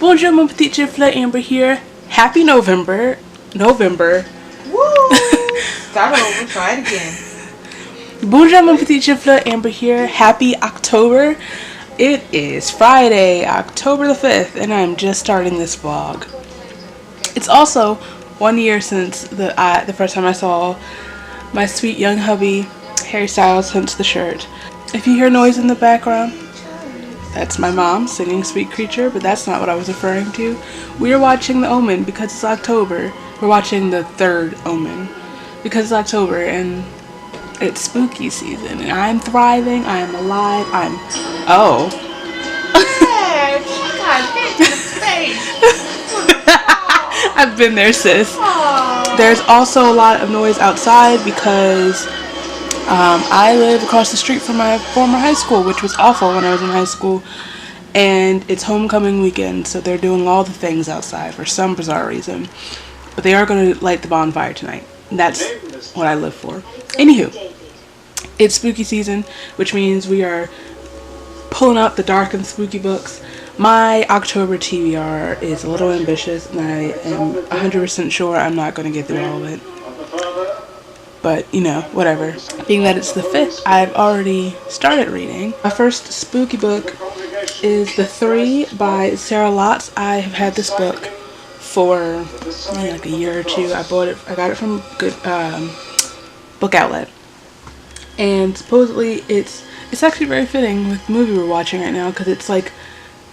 Bonjour mon petit chifla, Amber here. Happy November. Woo! Start over, try it again. Bonjour mon petit chifla, Amber here. Happy October. It is Friday, October the 5th, and I'm just starting this vlog. It's also 1 year since the first time I saw my sweet young hubby, Harry Styles, since the shirt. If you hear noise in the background, that's my mom singing Sweet Creature, but that's not what I was referring to. We are watching The Omen because it's October. We're watching the third Omen because it's October and it's spooky season. And I'm thriving, I'm alive, oh. Yeah, she got hit in the face. I've been there, sis. Aww. There's also a lot of noise outside because I live across the street from my former high school, which was awful when I was in high school, and it's homecoming weekend, so they're doing all the things outside for some bizarre reason. But they are going to light the bonfire tonight. And that's what I live for. Anywho, it's spooky season, which means we are pulling out the dark and spooky books. My October TBR is a little ambitious, and I am 100% sure I'm not going to get through all of it. But, you know, whatever. Being that it's the 5th, I've already started reading. My first spooky book is The Three by Sarah Lotz. I have had this book for maybe like a year or two. I got it from good book outlet. And supposedly it's actually very fitting with the movie we're watching right now, because it's like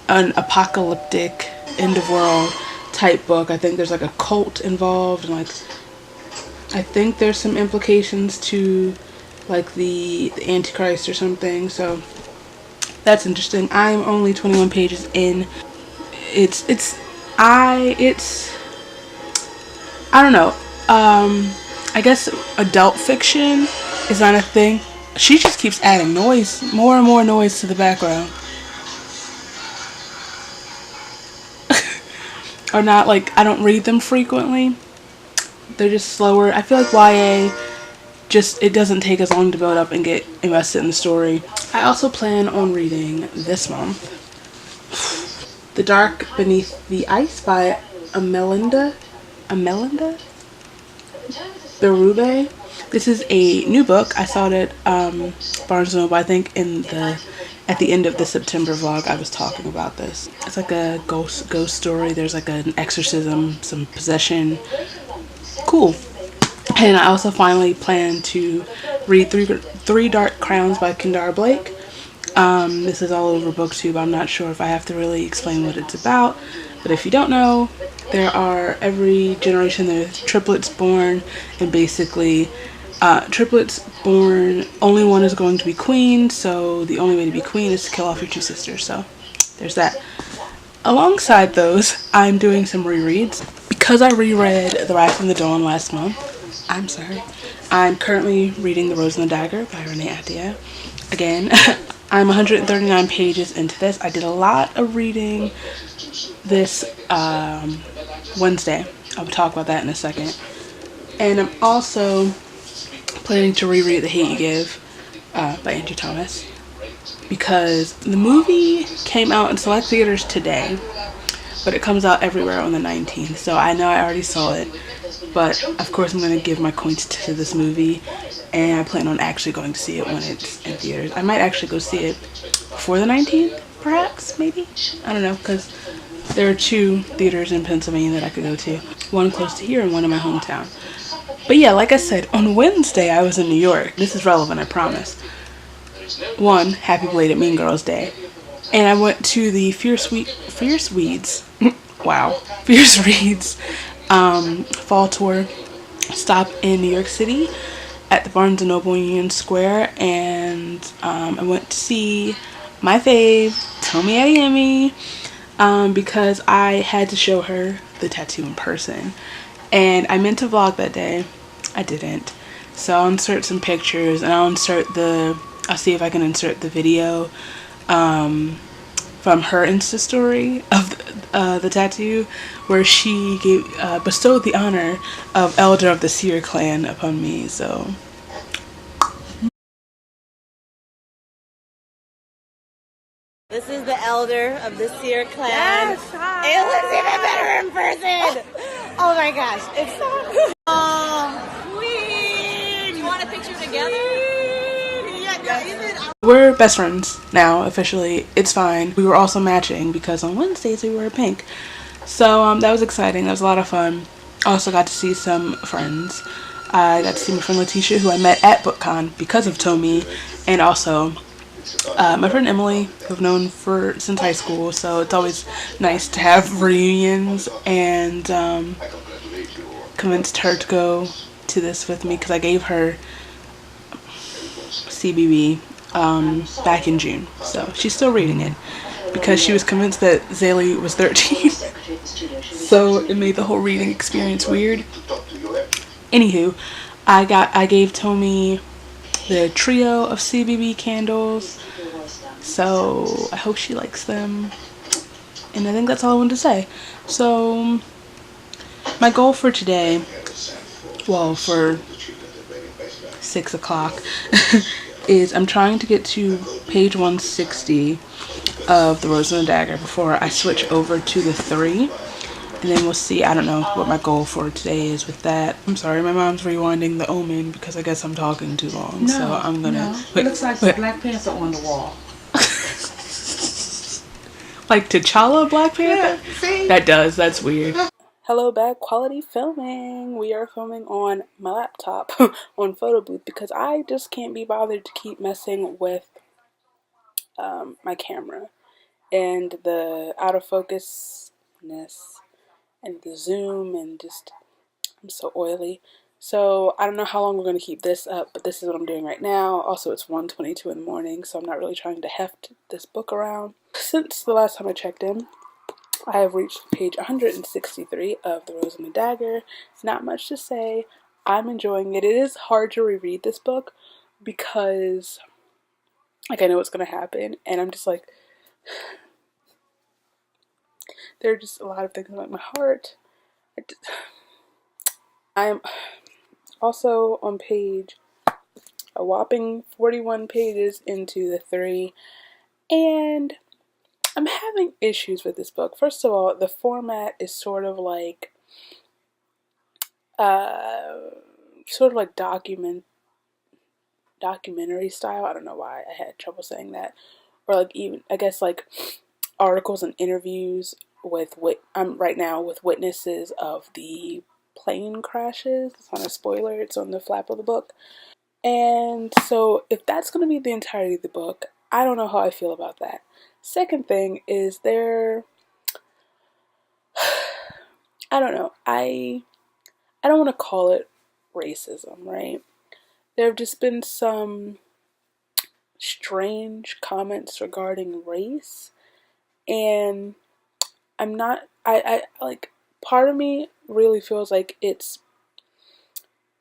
an apocalyptic end of world type book. I think there's like a cult involved, and like I think there's some implications to like the Antichrist or something, so that's interesting. I'm only 21 pages in. I don't know. I guess adult fiction is not a thing. She just keeps adding noise, more and more noise to the background. Or not, like, I don't read them frequently. They're just slower. I feel like YA, it doesn't take as long to build up and get invested in the story. I also plan on reading this month The Dark Beneath the Ice by Amelinda Berube. This is a new book. I saw it at Barnes & Noble. I think at the end of the September vlog I was talking about this. It's like a ghost story. There's like an exorcism, some possession. Cool. And I also finally plan to read Three Dark Crowns by Kendare Blake. This is all over BookTube. I'm not sure if I have to really explain what it's about, but if you don't know, every generation there's triplets born, and basically triplets born, only one is going to be queen, so the only way to be queen is to kill off your two sisters. So there's that. Alongside those, I'm doing some rereads. Because I reread The Rise from the Dawn last month, I'm currently reading The Rose and the Dagger by Renee Attia. Again, I'm 139 pages into this. I did a lot of reading this Wednesday. I'll talk about that in a second. And I'm also planning to reread The Hate You Give by Angie Thomas, because the movie came out in select theaters today, but it comes out everywhere on the 19th, so I know I already saw it, but of course I'm going to give my coins to this movie, and I plan on actually going to see it when it's in theaters. I might actually go see it before the 19th, perhaps, maybe? I don't know, because there are 2 theaters in Pennsylvania that I could go to. One close to here and one in my hometown. But yeah, like I said, on Wednesday I was in New York. This is relevant, I promise. One, happy belated Mean Girls Day. And I went to the Fierce Weeds fall tour stop in New York City at the Barnes & Noble Union Square, and I went to see my fave, Tomi Adeyemi, because I had to show her the tattoo in person. And I meant to vlog that day. I didn't. So I'll insert some pictures, and I'll see if I can insert the video from her Insta story of the tattoo, where she bestowed the honor of Elder of the Seer clan upon me. So This is the elder of the Seer clan. Yes, it looks even better in person. Oh my gosh, it's so queen. You want a picture together? We're best friends now, officially. It's fine. We were also matching because on Wednesdays we were pink. So that was exciting. That was a lot of fun. I also got to see some friends. I got to see my friend Letitia, who I met at BookCon because of Tomi, and also my friend Emily, who I've known since high school. So it's always nice to have reunions, and convinced her to go to this with me because I gave her CBB back in June. So she's still reading it because she was convinced that Zaylee was 13. So it made the whole reading experience weird. Anywho, I gave Tomi the trio of CBB candles, so I hope she likes them. And I think that's all I wanted to say. So my goal for today, well, for 6 o'clock, is I'm trying to get to page 160 of The Rose and the Dagger before I switch over to the 3. And then we'll see. I don't know what my goal for today is with that. I'm sorry, my mom's rewinding The Omen because I guess I'm talking too long. No, so I'm gonna. No. It looks like the Black Panther on the wall. Like T'Challa Black Panther? Yeah, see? That does. That's weird. Hello, bad quality filming. We are filming on my laptop on photo booth because I just can't be bothered to keep messing with my camera and the out of focusness and the zoom and just I'm so oily. So I don't know how long we're going to keep this up, but this is what I'm doing right now. Also, it's 1:22 in the morning, so I'm not really trying to heft this book around. Since the last time I checked in, I have reached page 163 of The Rose and the Dagger. Not much to say. I'm enjoying it. It is hard to reread this book because, like, I know what's going to happen, and I'm just like, there are just a lot of things about my heart. I'm also on page a whopping 41 pages into the 3, and I'm having issues with this book. First of all, the format is sort of like documentary style. I don't know why I had trouble saying that. Or like even I guess like articles and interviews with I'm right now with witnesses of the plane crashes. It's not a spoiler, it's on the flap of the book. And so if that's going to be the entirety of the book, I don't know how I feel about that. Second thing is I don't know. I don't want to call it racism, right? There have just been some strange comments regarding race, and I'm not I like part of me really feels like it's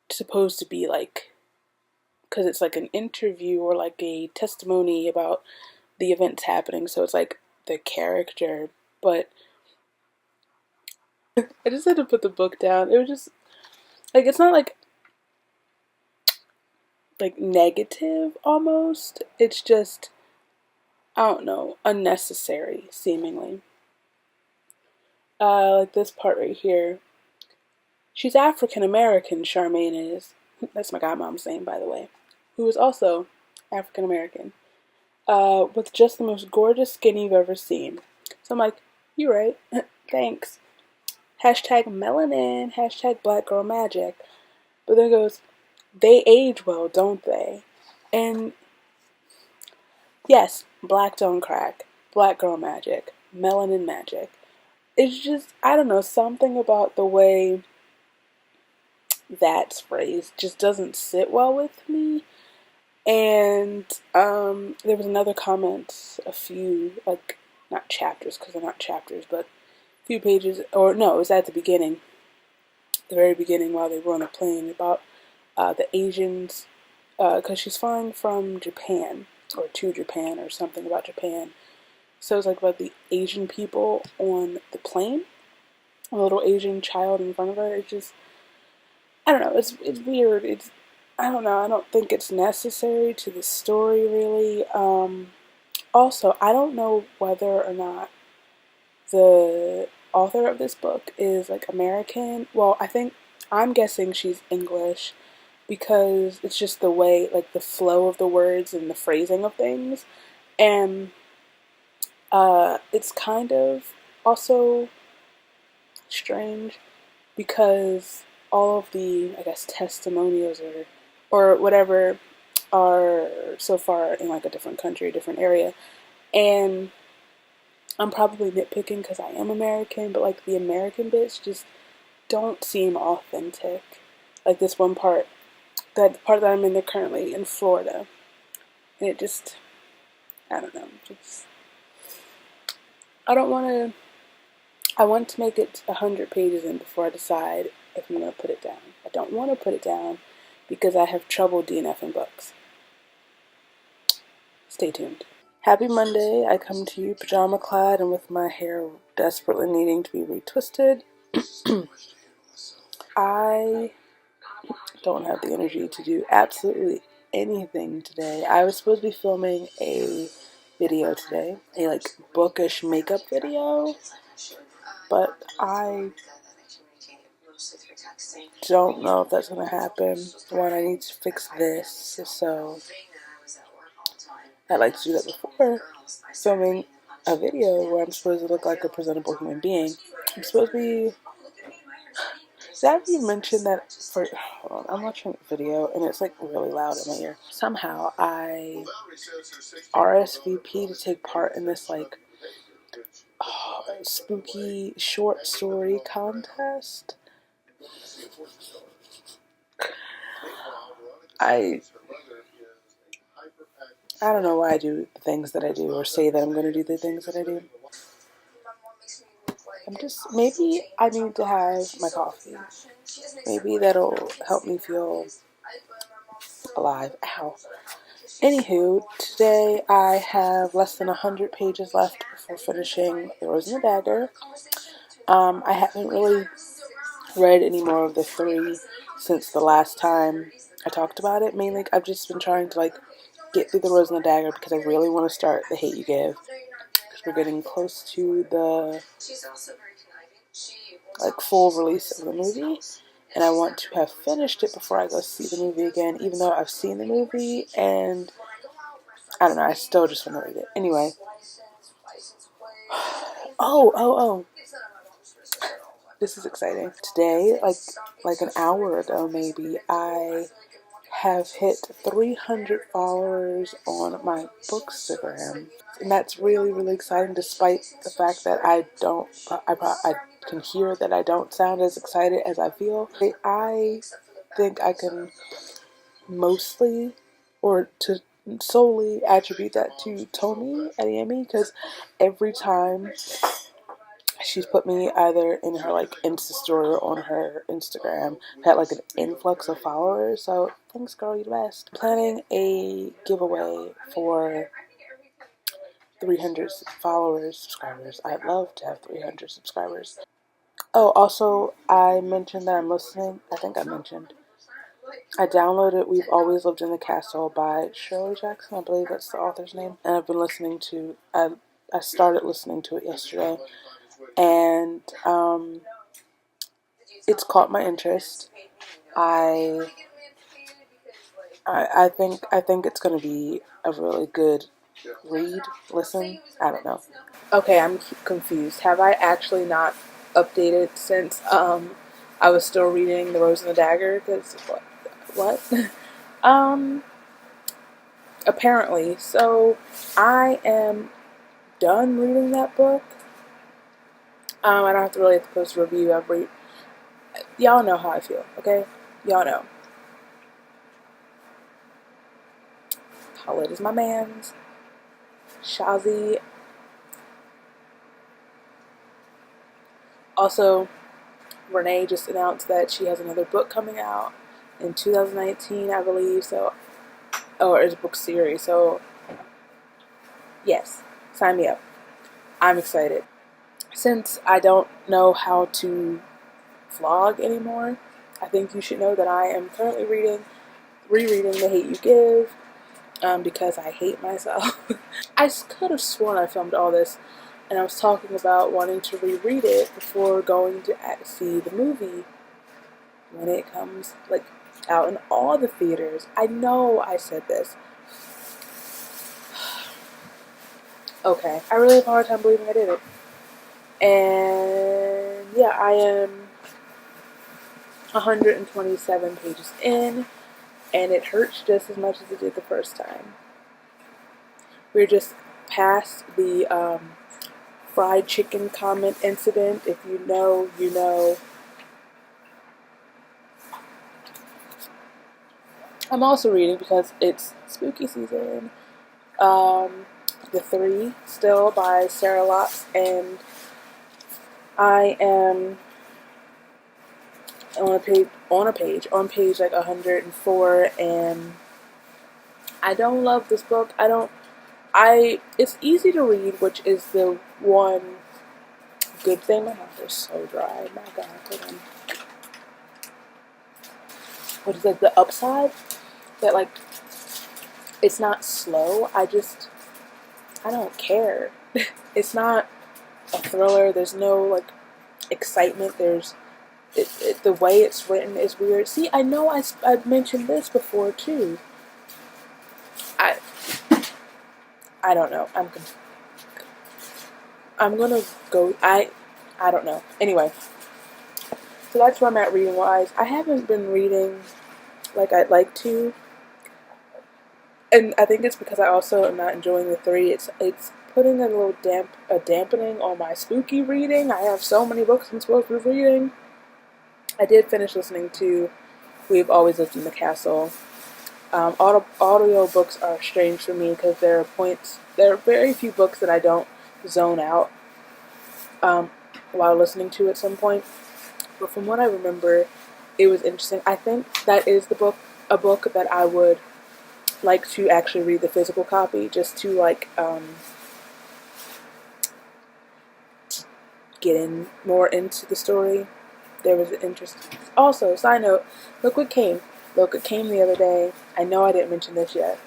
supposed to be like because it's like an interview or like a testimony about the events happening, so it's like the character, but I just had to put the book down. It was just like it's not like negative almost. It's just I don't know, unnecessary seemingly. Like this part right here. She's African American, Charmaine is. That's my godmom's name, by the way. Who is also African American. With just the most gorgeous skin you've ever seen. So I'm like, you're right. Thanks. Hashtag melanin. Hashtag black girl magic. But then it goes, they age well, don't they? And yes, black don't crack. Black girl magic. Melanin magic. It's just, I don't know, something about the way that's phrased just doesn't sit well with me. And there was another comment, a few, like, not chapters, because they're not chapters, but a few pages, or no, it was at the beginning, the very beginning while they were on a plane, about the Asians, because she's flying from Japan, or to Japan, or something about Japan. So it's like about the Asian people on the plane, a little Asian child in front of her. It's just, I don't know, it's weird. I don't know, I don't think it's necessary to the story, really. Also, I don't know whether or not the author of this book is like American. Well, I'm guessing she's English because it's just the way, like the flow of the words and the phrasing of things. And it's kind of also strange because all of the, I guess, testimonials or whatever are so far in like a different country, a different area. And I'm probably nitpicking because I am American, but like the American bits just don't seem authentic. Like this one part, the part that I'm in, they're currently in Florida, and it just, I don't know, just I don't want to. I want to make it 100 pages in before I decide if I'm going to put it down. I don't want to put it down because I have trouble DNFing books. Stay tuned. Happy Monday. I come to you pajama clad and with my hair desperately needing to be retwisted. I don't have the energy to do absolutely anything today. I was supposed to be filming a video today, a like bookish makeup video, but I don't know if that's going to happen. One, I need to fix this, so I'd like to do that before filming a video where I'm supposed to look like a presentable human being. I'm supposed to be... Did you mention that for... Hold on, I'm watching a video and it's like really loud in my ear. Somehow I RSVP to take part in this like spooky short story contest. I don't know why I do the things that I do or say that I'm going to do the things that I do. Maybe I need to have my coffee. Maybe that'll help me feel alive. Ow. Anywho, today I have less than 100 pages left before finishing The Rose and the Dagger. I haven't really read any more of the three since the last time I talked about it. Mainly, I've just been trying to like get through The Rose and the Dagger because I really want to start The Hate You Give. Because we're getting close to the like full release of the movie. And I want to have finished it before I go see the movie again, even though I've seen the movie, and I don't know, I still just want to read it. Anyway. Oh. This is exciting. Today, like an hour ago maybe, I have hit 300 followers on my Bookstagram. And that's really, really exciting, despite the fact that I can hear that I don't sound as excited as I feel. I think I can mostly, or to solely attribute that to Tony Adeyemi, because every time she's put me either in her like Insta story or on her Instagram, I've had like an influx of followers. So thanks, girl, you're the best. I'm planning a giveaway for 300 subscribers. I'd love to have 300 subscribers. Oh, also, I mentioned that I'm listening. I think I mentioned. I downloaded We've Always Lived in the Castle by Shirley Jackson. I believe that's the author's name. And I've been listening to... I started listening to it yesterday. And it's caught my interest. I think it's going to be a really good listen. I don't know. Okay, I'm confused. Have I actually not updated since I was still reading The Rose and the Dagger? Because what? Apparently. So I am done reading that book. I don't have to really post a review. Y'all know how I feel, okay? Y'all know. How lit is my man's? Shazi. Also, Renee just announced that she has another book coming out in 2019, I believe. So, or it's a book series. So, yes, sign me up. I'm excited. Since I don't know how to vlog anymore, I think you should know that I am currently rereading The Hate You Give. because I hate myself. I could have sworn I filmed all this, and I was talking about wanting to reread it before going to see the movie when it comes like out in all the theaters. I know I said this. Okay, I really have a hard time believing I did it. And yeah, I am 127 pages in, and it hurts just as much as it did the first time. We're just past the fried chicken comment incident. If you know, you know. I'm also reading, because it's spooky season, The Three, still by Sarah Lotz, and I am on page like 104, and I don't love this book. It's easy to read, which is the one good thing. My mouth is so dry. My God, hold on. What is it? The upside? That, like, it's not slow. I don't care. It's not a thriller. There's no, like, excitement. The way it's written is weird. See, I know I've mentioned this before, too. I don't know. I'm gonna go. I don't know. Anyway, so that's where I'm at reading wise. I haven't been reading like I'd like to, and I think it's because I also am not enjoying The Three. It's putting a little dampening on my spooky reading. I have so many books I'm supposed to be reading. I did finish listening to We've Always Lived in the Castle. Audio books are strange for me because there are very few books that I don't zone out while listening to at some point. But from what I remember, it was interesting. I think that is a book that I would like to actually read the physical copy, just to like get in more into the story. There was an interest. Also, side note, look what came the other day. I know I didn't mention this yet.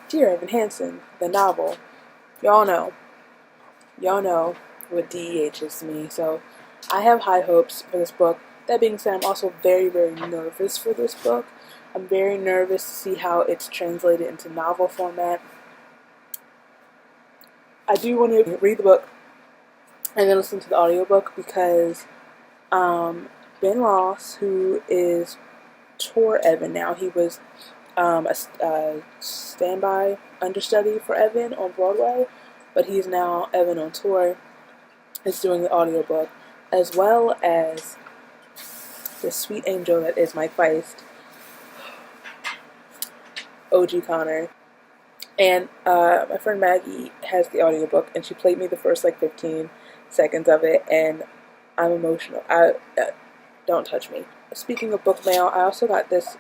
Dear Evan Hansen, the novel. Y'all know what DEH is to me, so I have high hopes for this book. That being said, I'm also very, very nervous for this book. I'm very nervous to see how it's translated into novel format. I do want to read the book and then listen to the audiobook because Ben Ross, who is Tor Evan now, he was a standby understudy for Evan on Broadway, but he's now Evan on tour, is doing the audiobook, as well as the sweet angel that is Mike Feist, OG Connor. And my friend Maggie has the audiobook, and she played me the first like 15 seconds of it, and I'm emotional. Don't touch me. Speaking of book mail, I also got this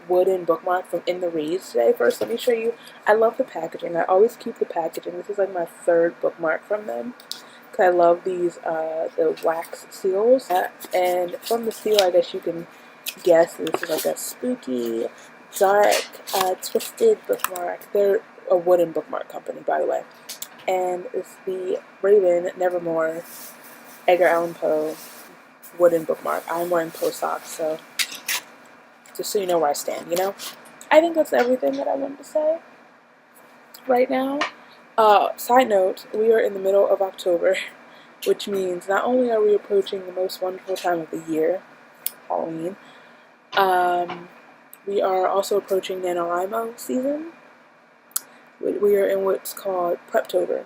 wooden bookmark from In the Reads today. First, let me show you. I love the packaging. I always keep the packaging. This is like my third bookmark from them, because I love these the wax seals. And from the seal, I guess you can guess this is like a spooky, dark, twisted bookmark. They're a wooden bookmark company, by the way. And it's the Raven Nevermore Edgar Allan Poe wooden bookmark. I'm wearing Poe socks, so just so you know where I stand, you know? I think that's everything that I wanted to say right now. Side note, we are in the middle of October, which means not only are we approaching the most wonderful time of the year, Halloween, we are also approaching NaNoWriMo season. We are in what's called Preptober.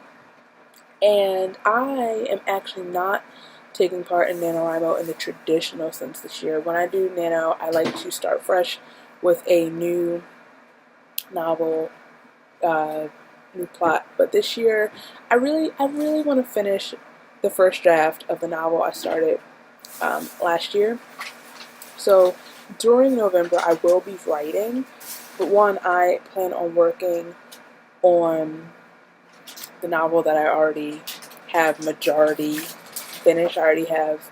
And I am actually not taking part in NaNoWriMo in the traditional sense this year. When I do Nano, I like to start fresh with a new novel, new plot. But this year, I really want to finish the first draft of the novel I started last year. So during November, I will be writing. But one, I plan on working on the novel that I already have majority finished. I already have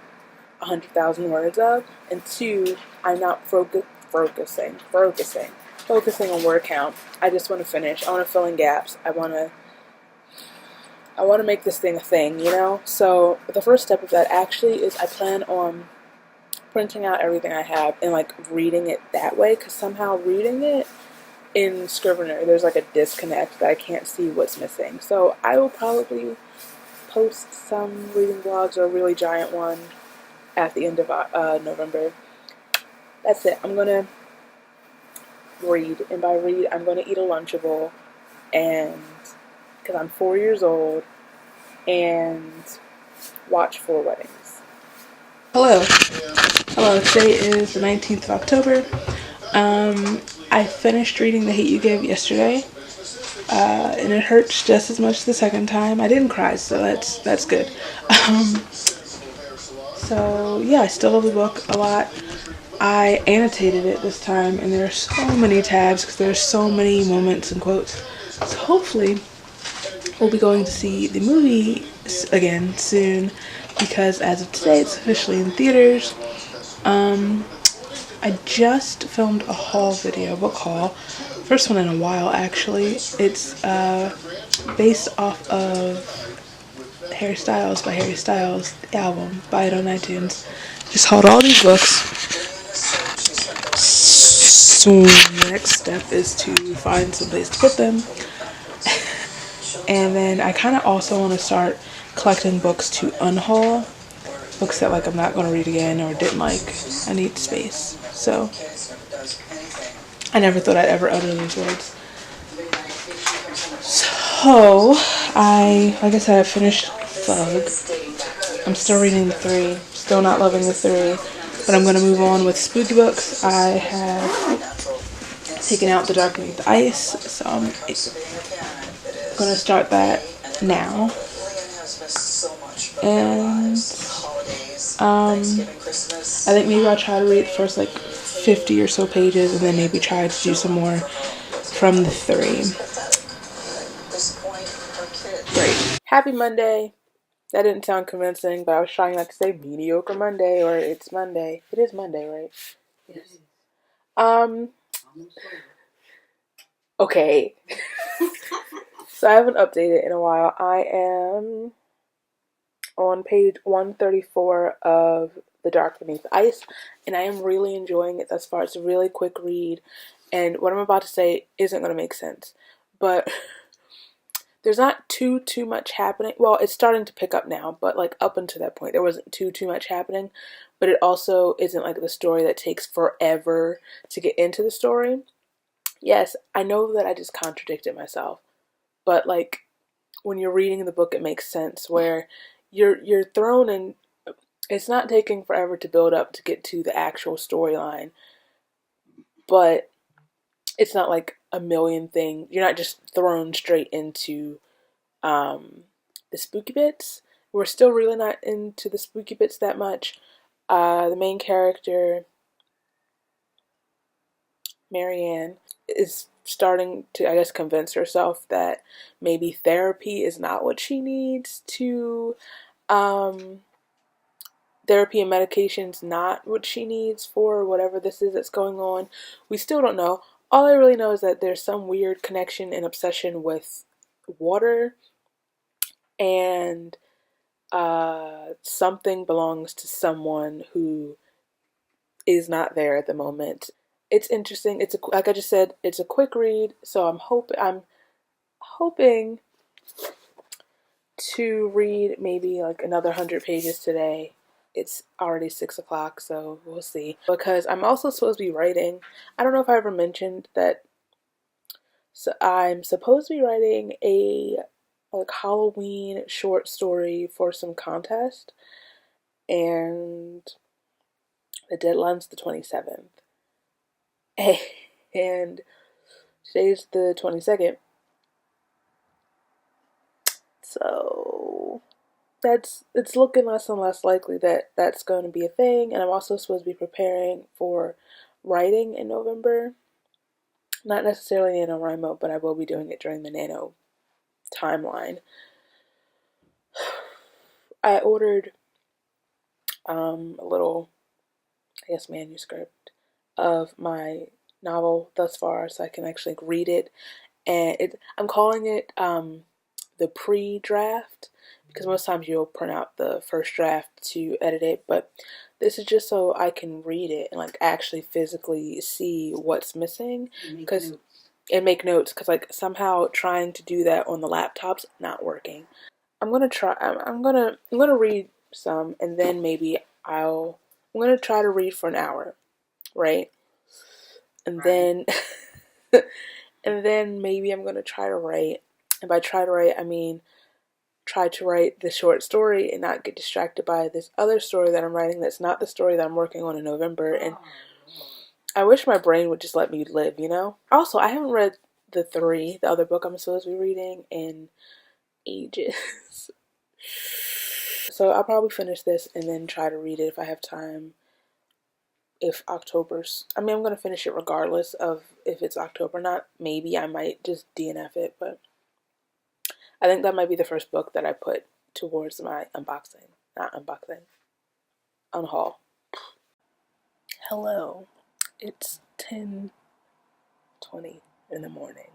100,000 words of, and 2, I'm not focusing on word count. I just want to finish. I want to fill in gaps. I want to make this thing a thing, you know? So the first step of that actually is I plan on printing out everything I have and like reading it that way, because somehow reading it in Scrivener, there's like a disconnect that I can't see what's missing. So I will probably post some reading vlogs or a really giant one at the end of November. That's it. I'm gonna read, and by read, I'm gonna eat a Lunchable, and because I'm 4 years old, and watch 4 weddings. Hello. Today is the 19th of October. I finished reading The Hate You Give yesterday, and it hurts just as much the second time. I didn't cry, so that's good. So yeah, I still love the book a lot. I annotated it this time, and there are so many tabs because there's so many moments and quotes. So hopefully we'll be going to see the movie again soon, because as of today it's officially in theaters. I just filmed a haul video, book haul, first one in a while actually. It's based off of Harry Styles by Harry Styles, the album. Buy it on iTunes. Just hauled all these books. So the next step is to find some place to put them. And then I kind of also want to start collecting books to unhaul. Books that like I'm not going to read again or didn't like. I need space. So I never thought I'd ever utter those words. So like I said, I finished Thug. I'm still reading the 3. Still not loving the 3. But I'm going to move on with spooky books. I have taken out The Dark Beneath the Ice. So I'm going to start that now. And I think maybe I'll try to read the first like 50 or so pages, and then maybe try to do some more from the 3. Great. Happy Monday. That didn't sound convincing, but I was trying not to say mediocre Monday or it's Monday. It is Monday, right? Yes. Okay. So I haven't updated in a while. I am on page 134 of The Dark Beneath the Ice, and I am really enjoying it thus far. It's a really quick read, and what I'm about to say isn't going to make sense, but there's not too much happening. Well, it's starting to pick up now, but like up until that point, there wasn't too much happening, but it also isn't like the story that takes forever to get into the story. Yes, I know that I just contradicted myself, but like when you're reading the book, it makes sense where you're thrown in. It's not taking forever to build up to get to the actual storyline, but it's not like a million things. You're not just thrown straight into the spooky bits. We're still really not into the spooky bits that much. The main character, Marianne, is starting to, I guess, convince herself that maybe therapy is not what she needs to, therapy and medication's not what she needs for whatever this is that's going on. We still don't know. All I really know is that there's some weird connection and obsession with water, and something belongs to someone who is not there at the moment. It's interesting. It's like I just said, it's a quick read, so I'm hoping to read maybe like another 100 pages today. It's already 6 o'clock, so we'll see. Because I'm also supposed to be writing. I don't know if I ever mentioned that. So I'm supposed to be writing a like Halloween short story for some contest, and the deadline's the 27th. And today's the 22nd. So it's looking less and less likely that that's going to be a thing. And I'm also supposed to be preparing for writing in November. Not necessarily NaNoWriMo, but I will be doing it during the Nano timeline. I ordered a little, I guess, manuscript of my novel thus far, so I can actually read it. And I'm calling it the pre-draft, because most times you'll print out the first draft to edit it, but this is just so I can read it and like actually physically see what's missing, because and make notes, because like somehow trying to do that on the laptop's not working. I'm gonna try. I'm gonna read some, and then maybe I'm gonna try to read for an hour, right? And then and then maybe I'm gonna try to write. And by try to write, I mean try to write the short story and not get distracted by this other story that I'm writing that's not the story that I'm working on in November. And I wish my brain would just let me live, you know? Also, I haven't read the other book I'm supposed to be reading, in ages. So I'll probably finish this and then try to read it if I have time. If October's, I mean, I'm going to finish it regardless of if it's October or not. Maybe I might just DNF it, but I think that might be the first book that I put towards my unhaul. Hello, it's 10:20 in the morning,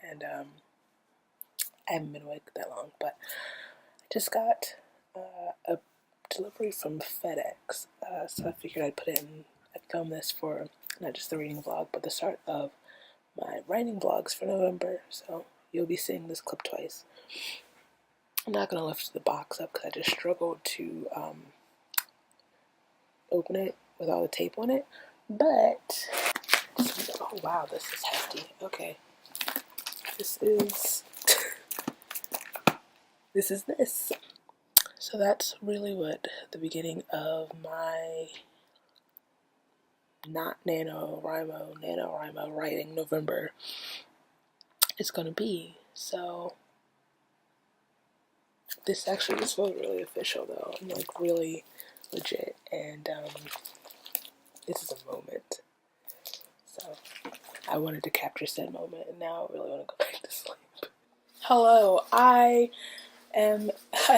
and I haven't been awake that long, but I just got a delivery from FedEx, so I figured I'd film this for not just the reading vlog, but the start of my writing vlogs for November, so you'll be seeing this clip twice. I'm not going to lift the box up because I just struggled to open it with all the tape on it, but, oh wow, this is hefty. Okay, this is this. So that's really what the beginning of my not NaNoWriMo writing November is going to be. So this feels really official though. I'm like really legit, and this is a moment. So I wanted to capture said moment, and now I really want to go back to sleep. Hello, I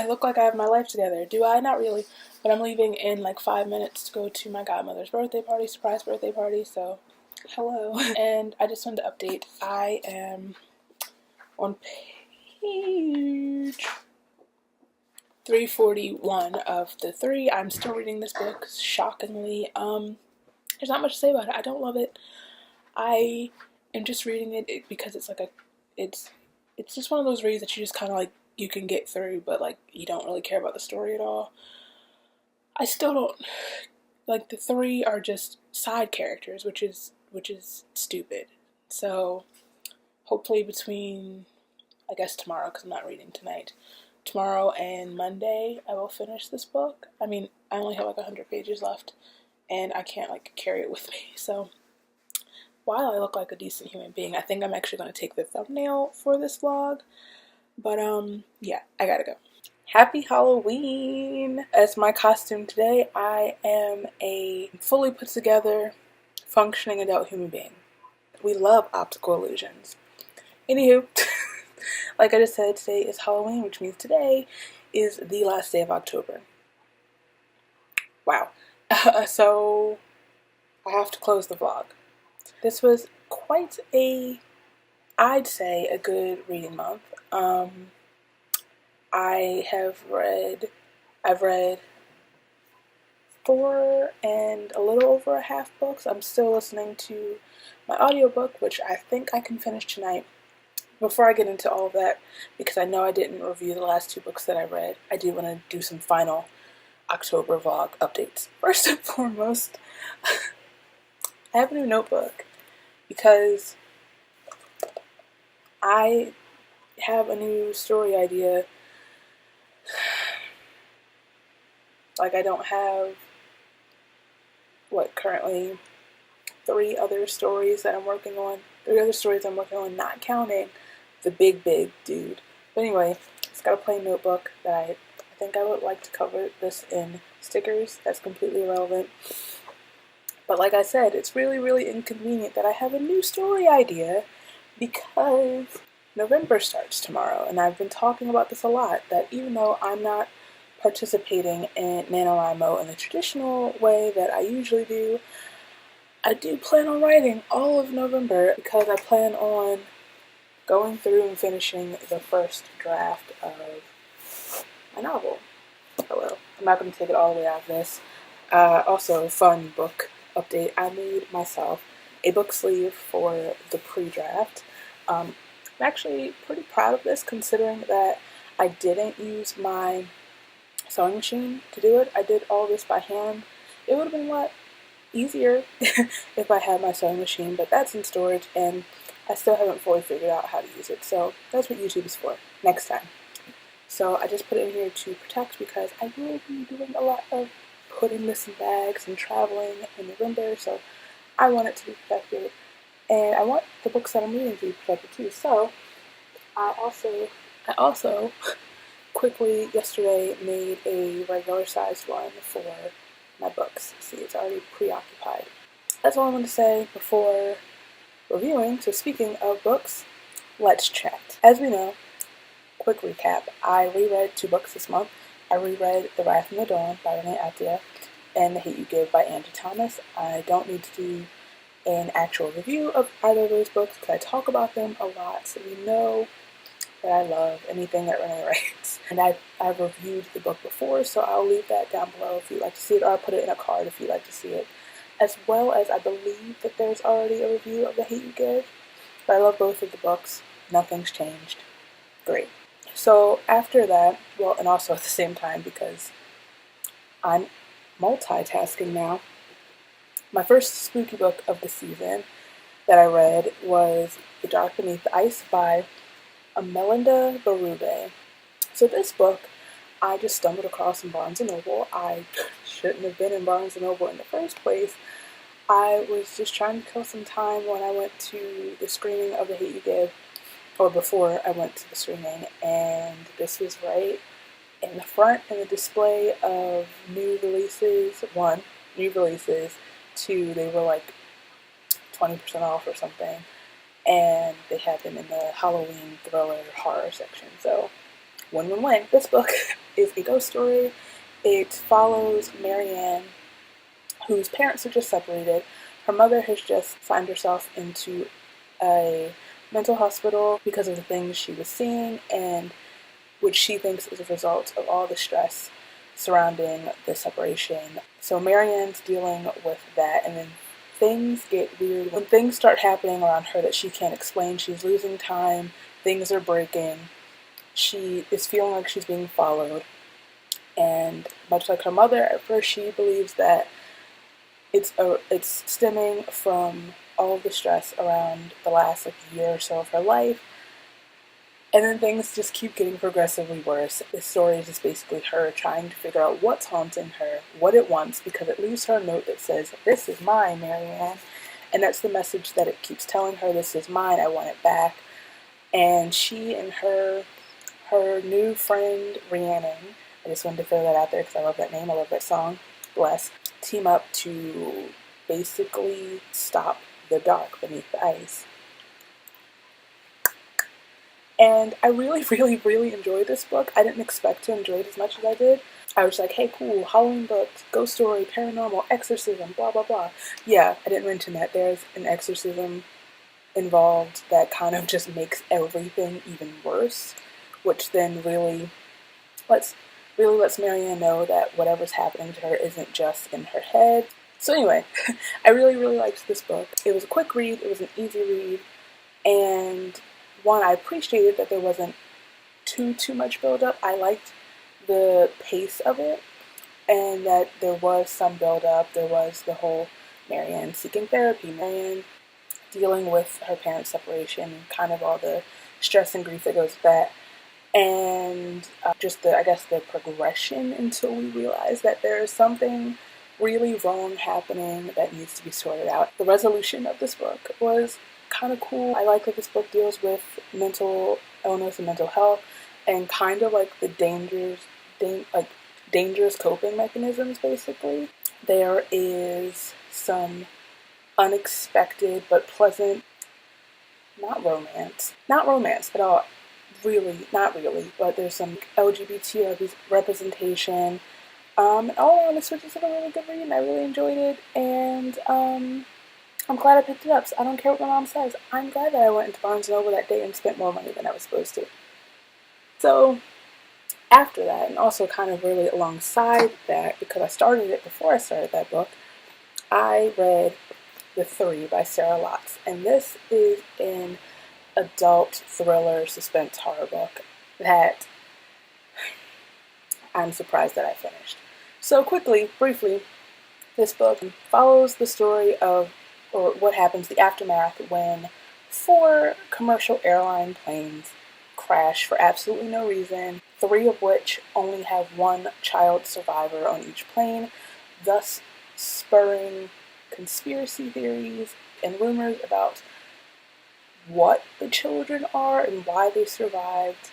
look like I have my life together. Do I? Not really. But I'm leaving in like 5 minutes to go to my godmother's surprise birthday party, so hello. And I just wanted to update. I am on page 341 of the 3. I'm still reading this book, shockingly. There's not much to say about it. I don't love it. I am just reading it because it's like it's just one of those reads that you just kind of like, you can get through, but like you don't really care about the story at all. I still don't, like, the 3 are just side characters, which is stupid. So hopefully between, I guess tomorrow, because I'm not reading tonight, tomorrow and Monday I will finish this book. I mean, I only have like 100 pages left, and I can't like carry it with me. So while I look like a decent human being, I think I'm actually going to take the thumbnail for this vlog. But yeah, I gotta go. Happy Halloween! As my costume today, I am a fully put together, functioning adult human being. We love optical illusions. Anywho, like I just said, today is Halloween, which means today is the last day of October. Wow. So I have to close the vlog. This was quite I'd say a good reading month. I've read 4 and a little over a half books. I'm still listening to my audiobook, which I think I can finish tonight. Before I get into all of that, because I know I didn't review the last 2 books that I read, I do want to do some final October vlog updates. First and foremost, I have a new notebook because I have a new story idea. Like, I don't have, currently 3 other stories that I'm working on. 3 other stories I'm working on, not counting the big dude. But anyway, it's got a plain notebook that I think I would like to cover this in stickers. That's completely irrelevant. But like I said, it's really, really inconvenient that I have a new story idea because November starts tomorrow, and I've been talking about this a lot, that even though I'm not participating in NaNoWriMo in the traditional way that I usually do. I do plan on writing all of November because I plan on going through and finishing the first draft of my novel. Oh well, I'm not going to take it all the way out of this. Also, fun book update. I made myself a book sleeve for the pre-draft. I'm actually pretty proud of this considering that I didn't use my sewing machine to do it. I did all this by hand. It would have been a lot easier if I had my sewing machine, but that's in storage and I still haven't fully figured out how to use it. So that's what YouTube is for next time. So I just put it in here to protect because I will be doing a lot of putting this in bags and traveling in November, so I want it to be protected. And I want the books that I'm reading to be protected too. So I also quickly yesterday made a regular sized one for my books. See, it's already preoccupied. That's all I want to say before reviewing. So speaking of books, let's chat. As we know, quick recap, I reread 2 books this month. I reread The Wrath and the Dawn by Renee Attia and The Hate You Give by Angie Thomas. I don't need to do an actual review of either of those books because I talk about them a lot, so you know that I love anything that Renee writes. And I've reviewed the book before, so I'll leave that down below if you'd like to see it, or I'll put it in a card if you'd like to see it. As well as I believe that there's already a review of The Hate You Give, but I love both of the books. Nothing's changed. Great. So after that, well, and also at the same time because I'm multitasking now, my first spooky book of the season that I read was The Dark Beneath the Ice by Melinda Berube. So this book I just stumbled across in Barnes & Noble. I shouldn't have been in Barnes & Noble in the first place. I was just trying to kill some time when I went to the screening of The Hate You Give, or before I went to the screening, and this was right in the front in the display of new releases. 1, new releases. 2, they were like 20% off or something, and they had them in the Halloween thriller horror section. So win-win-win. This book is a ghost story. It follows Marianne, whose parents are just separated. Her mother has just signed herself into a mental hospital because of the things she was seeing, and which she thinks is a result of all the stress surrounding the separation. So Marianne's dealing with that, and then things get weird. When things start happening around her that she can't explain, she's losing time, things are breaking, she is feeling like she's being followed. And much like her mother, at first she believes that it's stemming from all of the stress around the last year or so of her life. And then things just keep getting progressively worse. This story is just basically her trying to figure out what's haunting her, what it wants, because it leaves her a note that says, "This is mine, Marianne." And that's the message that it keeps telling her, "This is mine, I want it back." And she and her new friend, Rhiannon, I just wanted to throw that out there because I love that name, I love that song, bless, team up to basically stop the dark beneath the ice. And I really, really, really enjoyed this book. I didn't expect to enjoy it as much as I did. I was like, hey, cool, Halloween books, ghost story, paranormal, exorcism, blah, blah, blah. Yeah, I didn't mention that there's an exorcism involved that kind of just makes everything even worse, which then really lets Marianne know that whatever's happening to her isn't just in her head. So anyway, I really, really liked this book. It was a quick read, it was an easy read, and one, I appreciated that there wasn't too much build-up. I liked the pace of it, and that there was some build-up. There was the whole Marianne seeking therapy, Marianne dealing with her parents' separation, kind of all the stress and grief that goes with that, and just the progression until we realize that there is something really wrong happening that needs to be sorted out. The resolution of this book was kind of cool. I like that this book deals with mental illness and mental health and kind of like the dangerous coping mechanisms, basically. There is some unexpected but pleasant, not romance at all. really, not really, but there's some LGBT representation. And all around, this was just like a really good read, and I really enjoyed it, and I'm glad I picked it up. So I don't care what my mom says. I'm glad that I went into Barnes & Noble that day and spent more money than I was supposed to. So after that, and also kind of really alongside that, because I started it before I started that book, I read The Three by Sarah Lotz, and this is an adult thriller suspense horror book that I'm surprised that I finished. So briefly, this book follows the story of, or what happens, the aftermath when 4 commercial airline planes crash for absolutely no reason, 3 of which only have 1 child survivor on each plane, thus spurring conspiracy theories and rumors about what the children are and why they survived.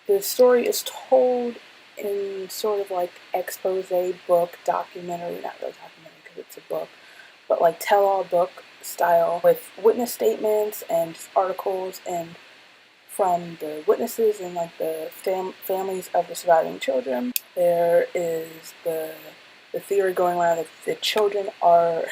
The story is told in sort of like expose book, documentary, not really documentary because it's a book, but like tell-all book style with witness statements and articles and from the witnesses and like the families of the surviving children. There is the theory going around that the children are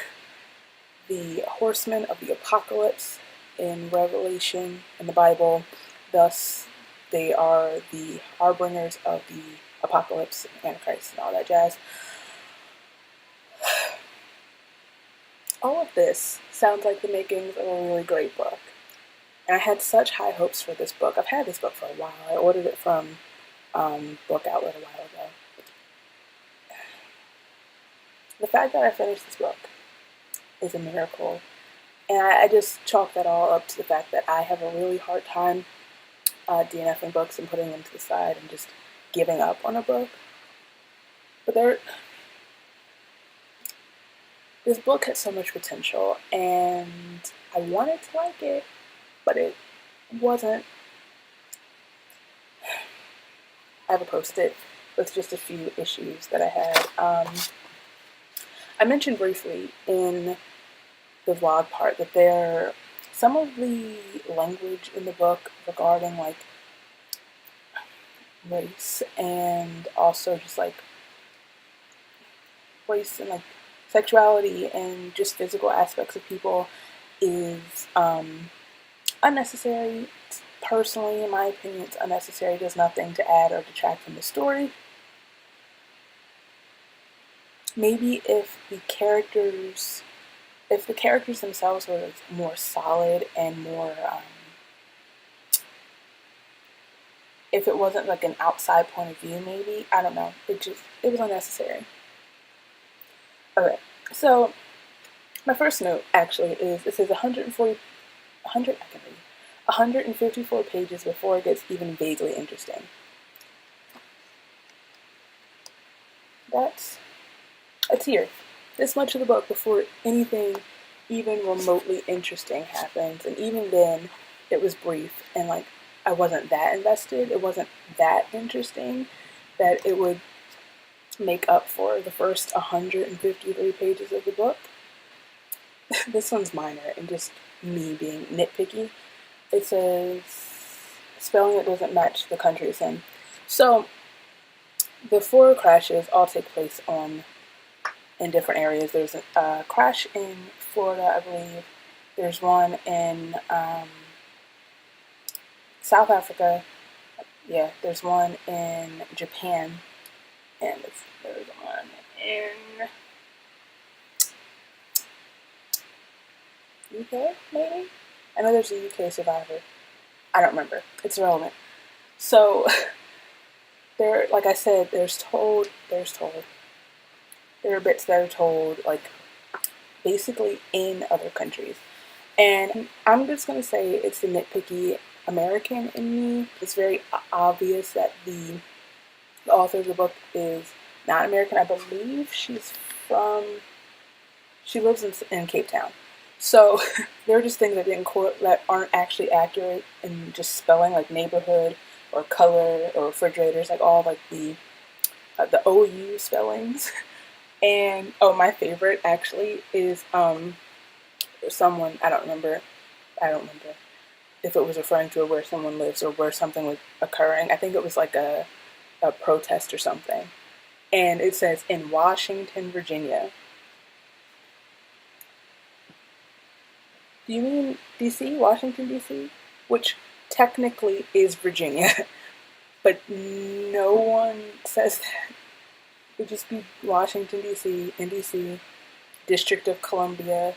the horsemen of the apocalypse in Revelation in the Bible. Thus, they are the harbingers of the apocalypse and Antichrist and all that jazz. All of this sounds like the makings of a really great book. And I had such high hopes for this book. I've had this book for a while. I ordered it from Book Outlet a while ago. The fact that I finished this book is a miracle. And I just chalk that all up to the fact that I have a really hard time DNFing books and putting them to the side and just giving up on a book. But this book had so much potential, and I wanted to like it, but it wasn't. I have a post-it with just a few issues that I had. I mentioned briefly in the vlog part that some of the language in the book regarding like race and also just like race and like sexuality and just physical aspects of people is unnecessary. Personally, in my opinion, it's unnecessary. It does nothing to add or detract from the story. Maybe if the characters themselves were more solid and more, if it wasn't like an outside point of view, maybe, I don't know, it was unnecessary. Okay, so my first note actually is, it says 154 pages before it gets even vaguely interesting. That's here. This much of the book before anything even remotely interesting happens, and even then it was brief and like I wasn't that invested. It wasn't that interesting that it would make up for the first 153 pages of the book. This one's minor and just me being nitpicky. It says spelling that doesn't match the country it's in. So the 4 crashes all take place in different areas. There's a crash in Florida, I believe. There's one in South Africa. Yeah, there's one in Japan. And there's one in UK, maybe? I know there's a UK survivor. I don't remember. It's irrelevant. So, like I said, there's told. There are bits that are told, like, basically in other countries. And I'm just going to say it's the nitpicky American in me. It's very obvious that the author of the book is not American. I believe she lives in Cape Town. So there are just things that aren't actually accurate in just spelling, like neighborhood or color or refrigerators, like all like the OU spellings. And my favorite actually is someone I don't remember. if it was referring to where someone lives or where something was occurring. I think it was like a protest or something. And it says, in Washington, Virginia. Do you mean D.C., Washington, D.C.? Which technically is Virginia, but no one says that. It would just be Washington, D.C., NDC, District of Columbia,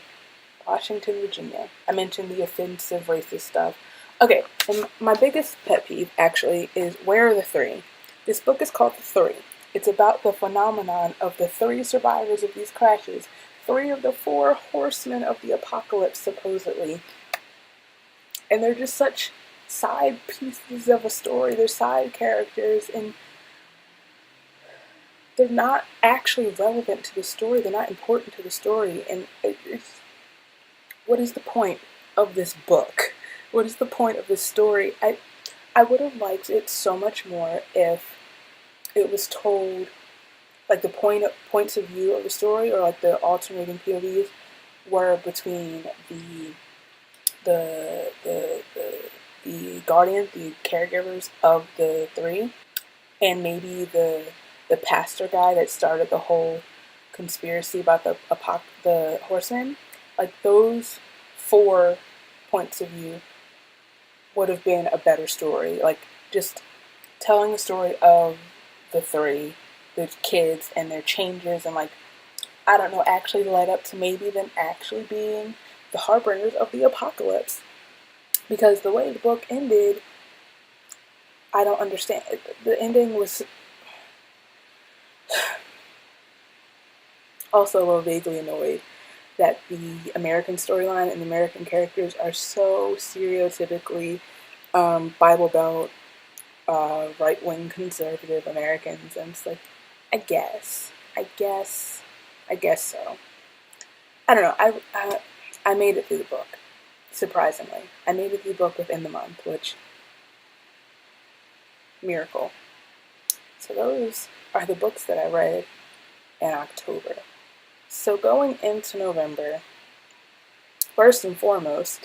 Washington, Virginia. I mentioned the offensive racist stuff. Okay, and my biggest pet peeve, actually, is Where Are the Three? This book is called The Three. It's about the phenomenon of the three survivors of these crashes. 3 of the 4 horsemen of the apocalypse, supposedly. And they're just such side pieces of a story. They're side characters, and they're not actually relevant to the story. They're not important to the story. And what is the point of this book? What is the point of this story? I would have liked it so much more if it was told, like the points of view of the story, or like the alternating POVs were between the guardians, the caregivers of the 3, and maybe the pastor guy that started the whole conspiracy about the horsemen. Like those 4 points of view would have been a better story. Like just telling the story of the 3, the kids and their changes, and like, I don't know, actually led up to maybe them actually being the harbingers of the apocalypse. Because the way the book ended, I don't understand. The ending was also a little vaguely annoyed that the American storyline and the American characters are so stereotypically Bible Belt, right-wing conservative Americans. And it's like, I guess so. I don't know. I made it through the book, surprisingly. I made it through the book within the month, which, miracle. So those are the books that I read in October. So going into November, first and foremost,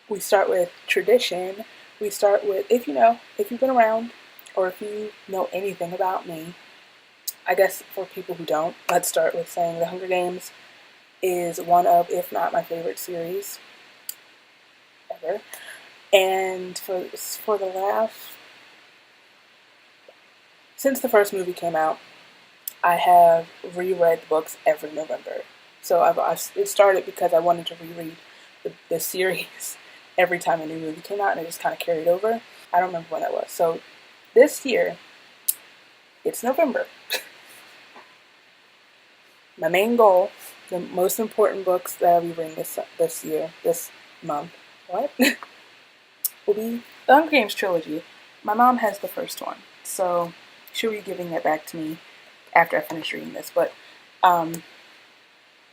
we start with tradition. We start with, if you've been around, or if you know anything about me, I guess for people who don't, let's start with saying The Hunger Games is one of, if not my favorite series ever. And for the last, since the first movie came out, I have reread the books every November. So it started because I wanted to reread the series every time a new movie came out, and it just kind of carried over. I don't remember when that was. So this year, it's November. My main goal, the most important books that I'll be reading this month, will be the Hunger Games trilogy. My mom has the first one, so she'll be giving that back to me after I finish reading this. But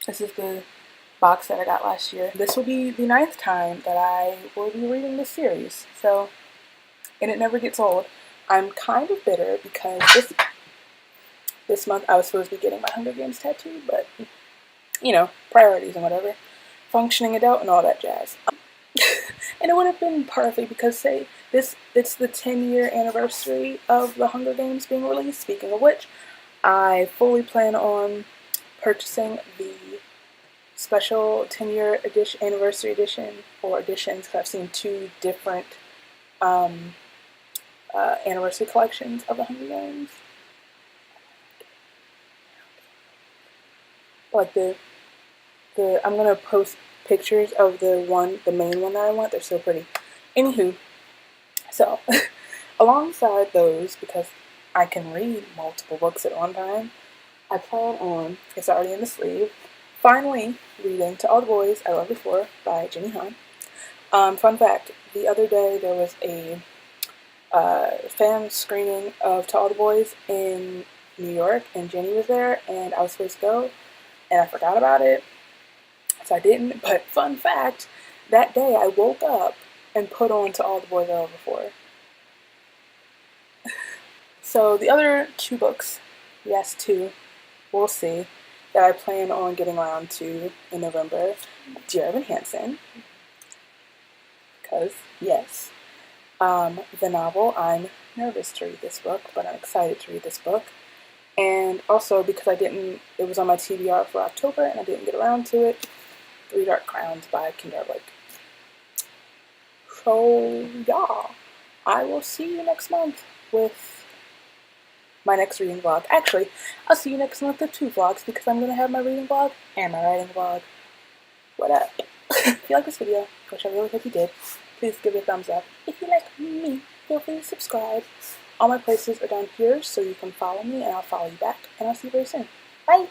this is the box that I got last year. This will be the 9th time that I will be reading this series, so, and it never gets old. I'm kind of bitter because this month I was supposed to be getting my Hunger Games tattoo, but, priorities and whatever. Functioning adult and all that jazz. And it would have been perfect because, it's the 10-year anniversary of the Hunger Games being released. Speaking of which, I fully plan on purchasing the special 10-year anniversary edition, or editions, because I've seen 2 different anniversary collections of the Hunger Games. Like I'm gonna post pictures of the main one that I want. They're so pretty. Anywho, so alongside those, because I can read multiple books at one time, I plan on, it's already in the sleeve, finally reading To All the Boys I Loved Before by Jenny Han. Fun fact, the other day there was a fan screening of To All the Boys in New York, and Jenny was there, and I was supposed to go, and I forgot about it, so I didn't. But fun fact, that day I woke up and put on To All the Boys I Loved Before. So the other 2 books, yes, 2, we'll see, that I plan on getting around to in November, Dear Evan Hansen. because, yes, the novel, I'm nervous to read this book, but I'm excited to read this book. And also because it was on my TBR for October and I didn't get around to it, Three Dark Crowns by Kendra Blake. So, yeah, I will see you next month with my next reading vlog. Actually, I'll see you next month with 2 vlogs because I'm going to have my reading vlog and my writing vlog. What up? If you like this video, which I really hope you did, please give it a thumbs up. If you like me, feel free to subscribe. All my places are down here so you can follow me and I'll follow you back. And I'll see you very soon. Bye!